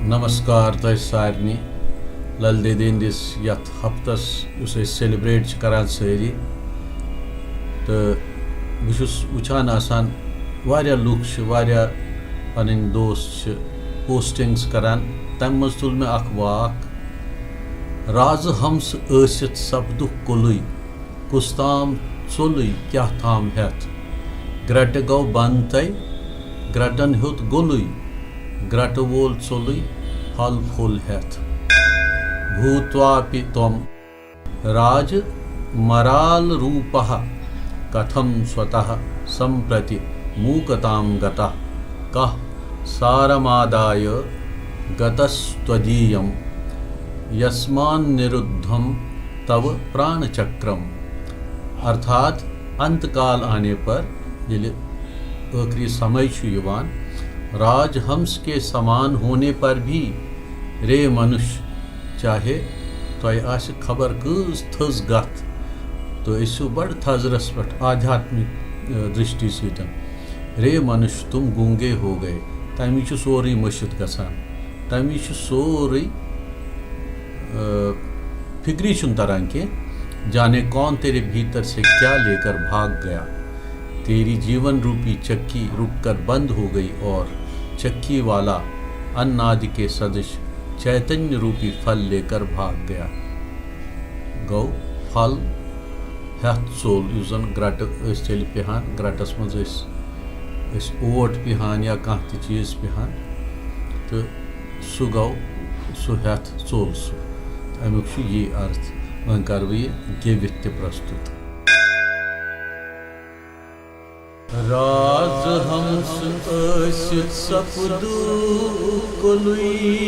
नमस्कार तुम सारे लल दीदी यथ हफ्तस सेलिब्रेट करान सारी तो बहुत वुचान वारिया लुक वारिया पन दोस्त पोस्टिंग्स करान तम मज तुल मे अख वाक राज हम्स ऐसित सपदु कुलुई कुस्ताम चुलुई क्या थाम हेथ ग्रट गौ बंद तय ग्रटन हुत गुलुई ग्रट वोल चुलुई फल फुल हेथ भूत्वापि त्वं राज मराल रूपः कथम स्वतः संप्रति मूकतां गतः कः सारमादाय गतस्त्वदीयं यस्मान्निरुद्धं तव प्राणचक्रम। अर्थात अंतकाल आने पर ये आखिरी समय युवान राजहंस के समान होने पर भी रे मनुष्य चाहे तो खबर कस थज गत तो यू बड़ थजरस पे आध्यात्मिक दृष्टि सतन रे मनुष्य तुम गूंगे हो गए तमी सोरे मशिद गसान तमी सोरे फिक्री तरह के जाने कौन तेरे भीतर से क्या लेकर भाग गया। तेरी जीवन रूपी चक्की रुककर बंद हो गई और चक्की वाला अन्नादि के सदृश चैतन्य रूपी फल लेकर भाग गया। गौ फल हेथ सोल यु जन ग्रट तेल पिहान ग्रटस मज ओट पिहान या कह त चीज पिहान तो सह गौ सह हेथ सोल सह अमुक ये अर्थ वह कर गेवित प्रस्तुत। राज हंस ऐसित सपदु कुलुई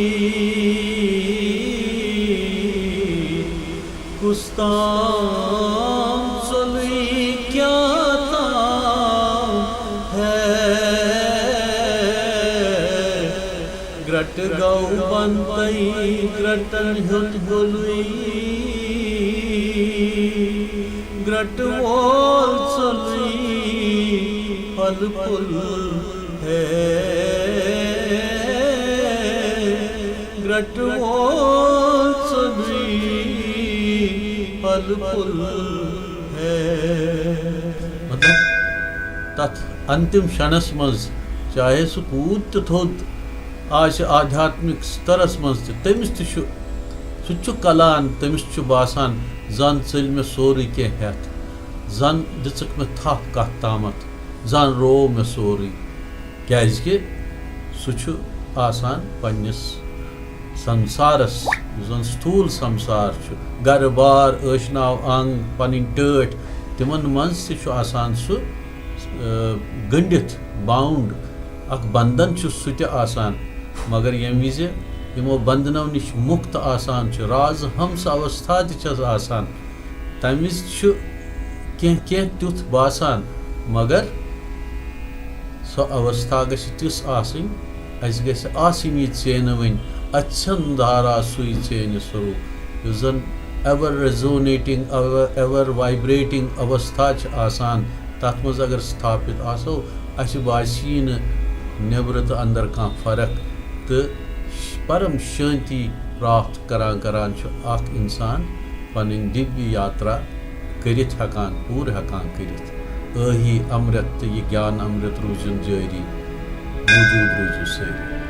कुस्ताम चुलुई क्या ताम है ग्रट गौ बनतई ग्रटन हुत गुलुई ग्रट वोल चुलुई फल फुल है ग्रट वोल चुलुई फल फुल है। मतलब तथ अंतिम क्षणस मज चाहे सह कूत थोद आज आध्यात्मिक स्तरस मज तमिस सह कलान तमिस बासान जन चल मे सोरे कह हेथ जन दिक मे थप कत तामत जन रो मे सोरे क्या सह आसान पन्निस संसारस जन स्थूल संसार गर बार ऐशनाव अंग पन टट तिमन मज आसान सह गंडित बाउंड अख बंधन सह मगर यम विज यमो बंधनों निश मुक्त आसान राज हंस अवस्था आसान तम विज कह तुथ बासान मगर सो अवस्था गछ तिस आसनी चेन वन अच्छन धारा सुई चेन स्वरूप यु जन एवर रेजोनेटिंग एवर वाइब्रेटिंग अवस्था आसान तथ मज अगर स्थापित आसो अस बासी नेबर तो अंदर कह फर्क तो परम शांति प्राप्त करान करान अख इंसान पन दिव्य यात्रा करित हकान पूर हकान करित अही अमृत तो यह ज्ञान अमृत रूजन जारी मौजूद रूजू सारी।